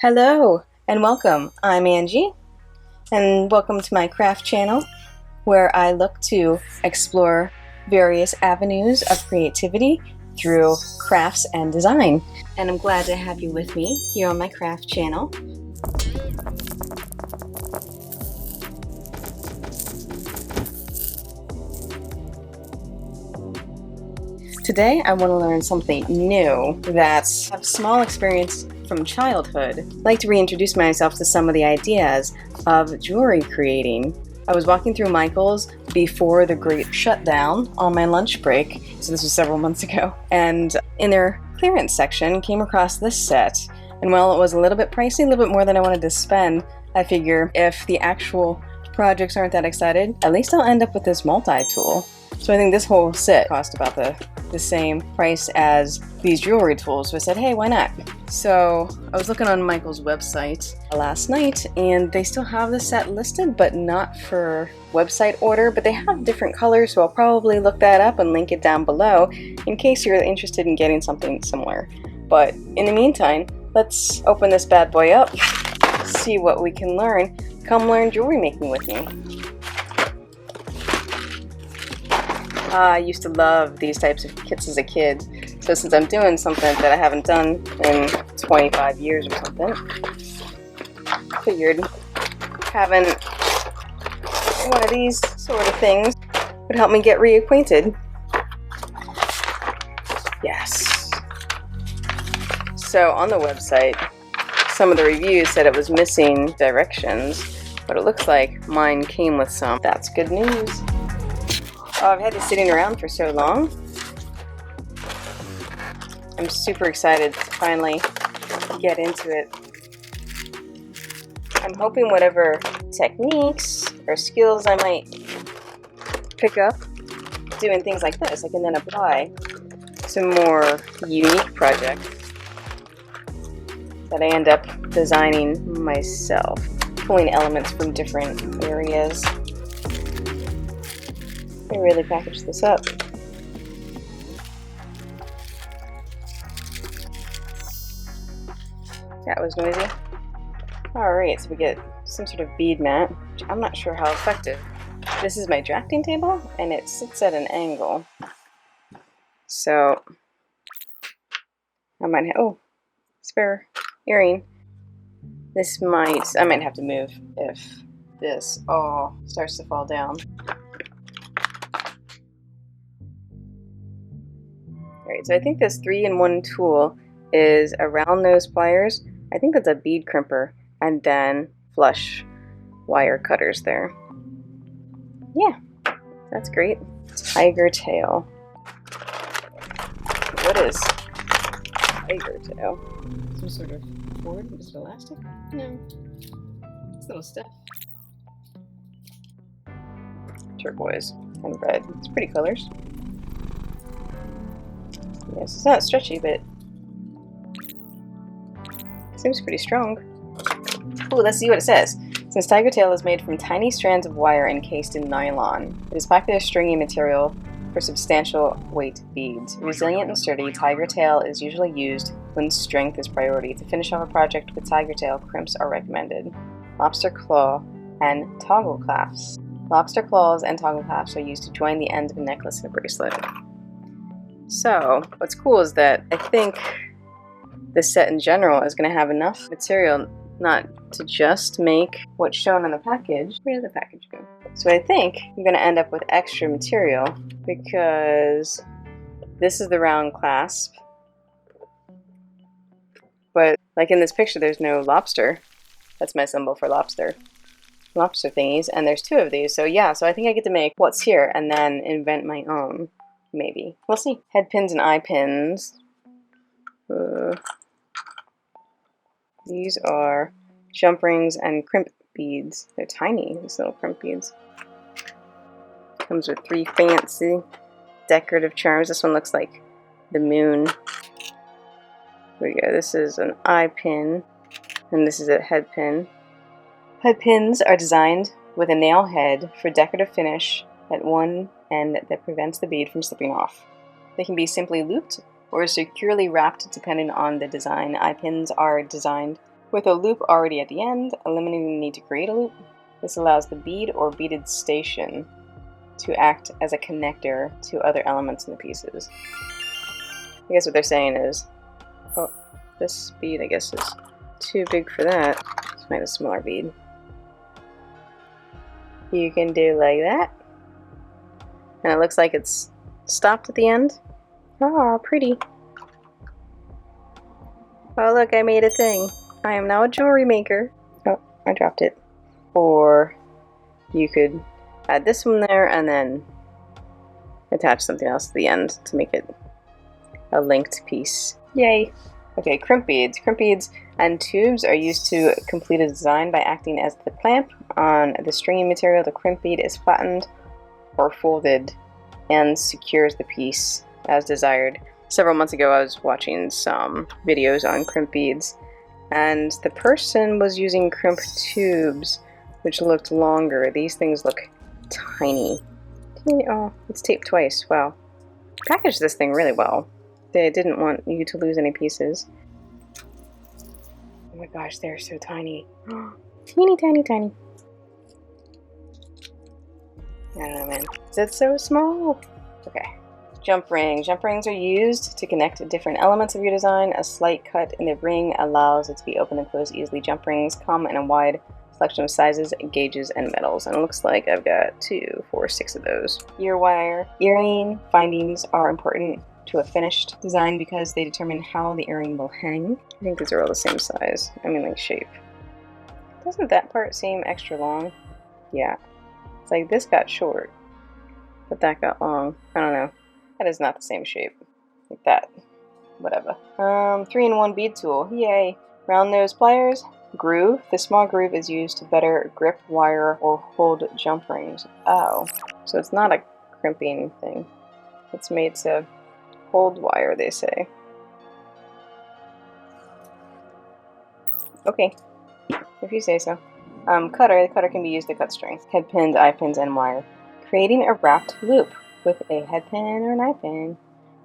Hello and welcome. I'm Angie and welcome to my craft channel where I look to explore various avenues of creativity through crafts and design. And I'm glad to have you with me here on my craft channel. Today I want to learn something new that I have small experience from childhood. I'd like to reintroduce myself to some of the ideas of jewelry creating. I was walking through Michael's before the great shutdown on my lunch break, so this was several months ago, and in their clearance section came across this set. And while it was a little bit pricey, a little bit more than I wanted to spend, I figure if the actual projects aren't that excited, at least I'll end up with this multi-tool. So I think this whole set cost about the same price as these jewelry tools, so I said, hey, why not? So I was looking on Michael's website last night, and they still have the set listed, but not for website order, but they have different colors, so I'll probably look that up and link it down below in case you're interested in getting something similar. But in the meantime, let's open this bad boy up, see what we can learn. Come learn jewelry making with me. I used to love these types of kits as a kid, so since I'm doing something that I haven't done in 25 years or something, figured having one of these sort of things would help me get reacquainted. Yes. So on the website, some of the reviews said it was missing directions, but it looks like mine came with some. That's good news. Oh, I've had this sitting around for so long. I'm super excited to finally get into it. I'm hoping whatever techniques or skills I might pick up doing things like this, I can then apply to more unique projects that I end up designing myself, pulling elements from different areas. I really package this up. That was noisy. Alright, so we get some sort of bead mat, which I'm not sure how effective. This is my drafting table, and it sits at an angle. So, I might have, oh, spare earring. I might have to move if this all starts to fall down. Alright, so I think this 3-in-1 tool is a round nose pliers. I think that's a bead crimper, and then flush wire cutters there. Yeah, that's great. Tiger tail. What is tiger tail? Some sort of cord? Is it elastic? No. It's little stuff. Turquoise and red. It's pretty colors. Yes, it's not stretchy, but it seems pretty strong. Ooh, let's see what it says. Since tiger tail is made from tiny strands of wire encased in nylon, it is popular stringy material for substantial weight beads. Resilient and sturdy, tiger tail is usually used when strength is priority. To finish off a project with tiger tail, crimps are recommended. Lobster claw and toggle clasps. Lobster claws and toggle clasps are used to join the ends of a necklace and a bracelet. So, what's cool is that I think this set in general is going to have enough material not to just make what's shown on the package. Where did the package go? So I think I'm going to end up with extra material because this is the round clasp. But like in this picture, there's no lobster. That's my symbol for lobster. Lobster thingies, and there's 2 of these. So yeah, so I think I get to make what's here and then invent my own. Maybe. We'll see. Head pins and eye pins. These are jump rings and crimp beads. They're tiny, these little crimp beads. Comes with 3 fancy decorative charms. This one looks like the moon. Here we go. This is an eye pin, and this is a head pin. Head pins are designed with a nail head for decorative finish at one end that prevents the bead from slipping off. They can be simply looped or securely wrapped depending on the design. Eye pins are designed With a loop already at the end, eliminating the need to create a loop. This allows the bead or beaded station to act as a connector to other elements in the pieces. I guess what they're saying is, oh, this bead I guess is too big for that. Let's make a smaller bead. You can do like that. And it looks like it's stopped at the end. Oh, pretty. Oh look, I made a thing. I am now a jewelry maker. Oh, I dropped it. Or you could add this one there and then attach something else to the end to make it a linked piece. Yay! Okay, crimp beads. Crimp beads and tubes are used to complete a design by acting as the clamp on the stringy material. The crimp bead is flattened or folded and secures the piece as desired. Several months ago I was watching some videos on crimp beads, and the person was using crimp tubes which looked longer. These things look tiny. Oh, it's taped twice. Wow. Packaged this thing really well. They didn't want you to lose any pieces. Oh my gosh, they're so tiny. Teeny tiny tiny. I don't know, man. Is it so small? Okay. Jump rings. Jump rings are used to connect different elements of your design. A slight cut in the ring allows it to be opened and closed easily. Jump rings come in a wide selection of sizes, gauges, and metals. And it looks like I've got 2, 4, 6 of those. Ear wire. Earring findings are important to a finished design because they determine how the earring will hang. I think these are all the same size. I mean, like shape. Doesn't that part seem extra long? Yeah. It's like this got short, but that got long. I don't know. That is not the same shape. Like that. Whatever. 3-in-1 bead tool. Yay. Round nose pliers. Groove. The small groove is used to better grip wire or hold jump rings. Oh. So it's not a crimping thing. It's made to hold wire, they say. Okay. If you say so. Cutter. The cutter can be used to cut string. Head pins, eye pins, and wire. Creating a wrapped loop with a head pin or an eye pin.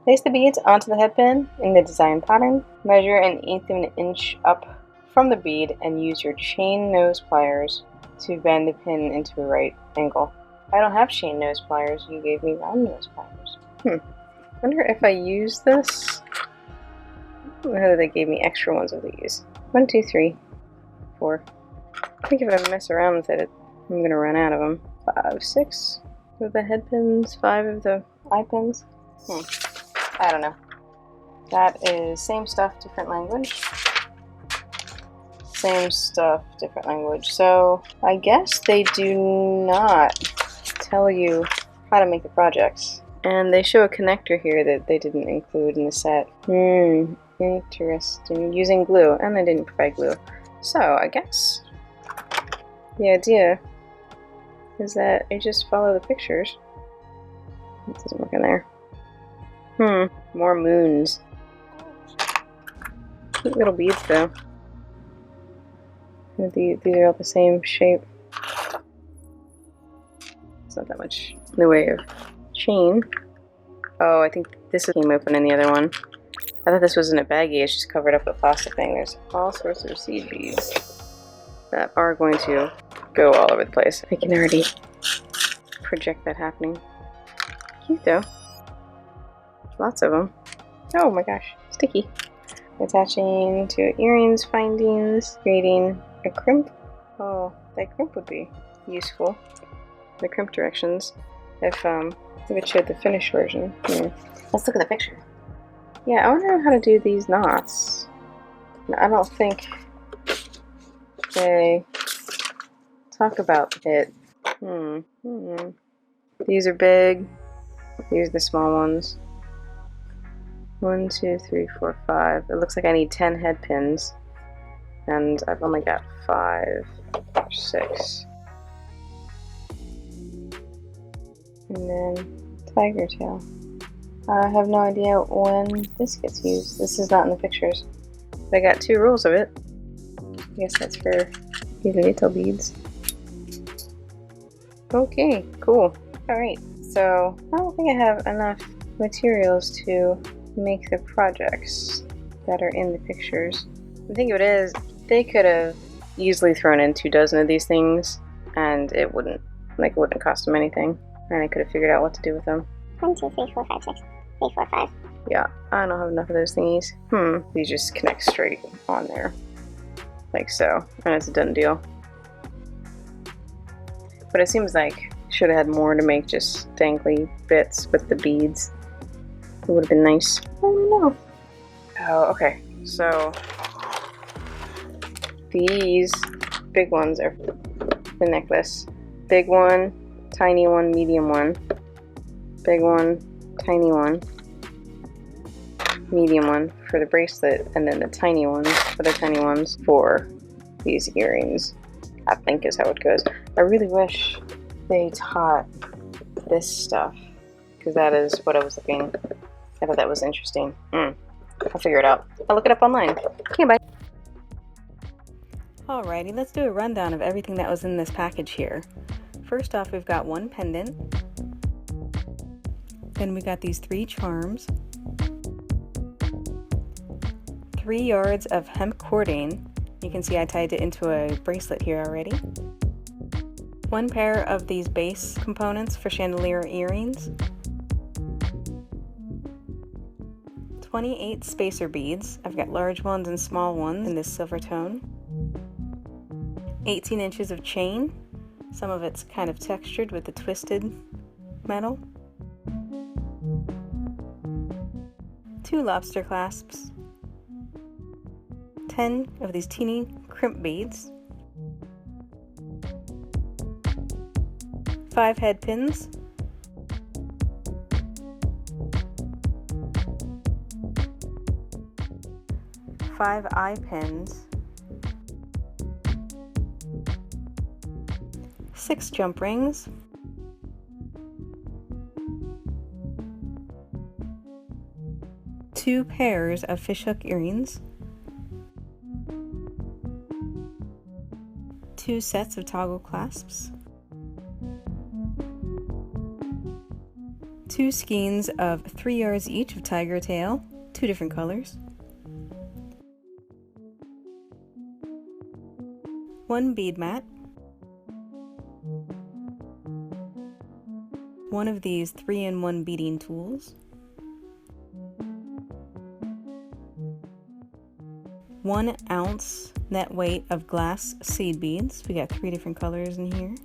Place the beads onto the head pin in the design pattern. Measure 1/8 of an inch up from the bead and use your chain nose pliers to bend the pin into a right angle. I don't have chain nose pliers. You gave me round nose pliers. Wonder if I use this. Whether they gave me extra ones of these. 1, 2, 3, 4. I think if I mess around with it, I'm gonna run out of them. 5, 6 of the head pins, 5 of the eye pins. I don't know. That is same stuff, different language. Same stuff, different language. So I guess they do not tell you how to make the projects. And they show a connector here that they didn't include in the set. Interesting. Using glue, and they didn't provide glue. So I guess the idea is that you just follow the pictures. It doesn't work in there. More moons. Cute little beads though. These are all the same shape. It's not that much in the way of chain. Oh, I think this came open in the other one. I thought this was in a baggie. It's just covered up with plastic thing. There's all sorts of seed beads that are going to go all over the place. I can already project that happening. Cute though. Lots of them. Oh my gosh, sticky. Attaching to earrings findings, creating a crimp. Oh, that crimp would be useful. The crimp directions. If it showed the finished version. Let's look at the picture. Yeah, I want to know how to do these knots. I don't think they talk about it. These are big. These are the small ones. 1, 2, 3, 4, 5. It looks like I need 10 head pins, and I've only got 5 or 6. And then tiger tail. I have no idea when this gets used. This is not in the pictures. But I got 2 rolls of it. I guess that's for these little beads. Okay, cool. Alright, so I don't think I have enough materials to make the projects that are in the pictures. The thing of it is, They could have easily thrown in 24 of these things, and it wouldn't cost them anything, and I could have figured out what to do with them. 1, 2, 3, 4, 5, 6. 3, 4, 5. Yeah, I don't have enough of those thingies. These just connect straight on there, like so, and it's a done deal. But it seems like I should have had more to make just dangly bits with the beads. It would have been nice. I don't know. Oh, okay. So these big ones are the necklace. Big one, tiny one, medium one. Big one, tiny one, medium one for the bracelet, and then the tiny ones, other tiny ones for these earrings. I think is how it goes. I really wish they taught this stuff, because that is what I was looking. I thought that was interesting. I'll figure it out. I'll look it up online. Okay, bye. Alrighty, let's do a rundown of everything that was in this package here. First off, we've got one pendant. Then we got these 3 charms. 3 yards of hemp cording. You can see I tied it into a bracelet here already. 1 pair of these base components for chandelier earrings. 28 spacer beads. I've got large ones and small ones in this silver tone. 18 inches of chain. Some of it's kind of textured with the twisted metal. 2 lobster clasps. 10 of these teeny crimp beads. 5 head pins. 5 eye pins. 6 jump rings. 2 pairs of fishhook earrings. 2 sets of toggle clasps. 2 skeins of 3 yards each of tiger tail, 2 different colors. 1 bead mat. 1 of these 3-in-1 beading tools. 1 ounce net weight of glass seed beads. We got 3 different colors in here.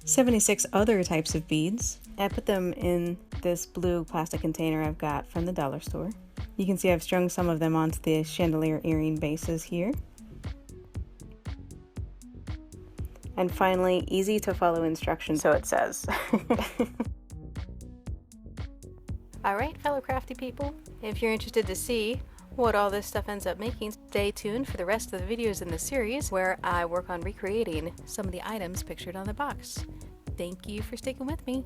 76 other types of beads. I put them in this blue plastic container I've got from the dollar store. You can see I've strung some of them onto the chandelier earring bases here. And finally, easy to follow instructions, so it says. Alright, fellow crafty people, if you're interested to see what all this stuff ends up making, stay tuned for the rest of the videos in the series where I work on recreating some of the items pictured on the box. Thank you for sticking with me.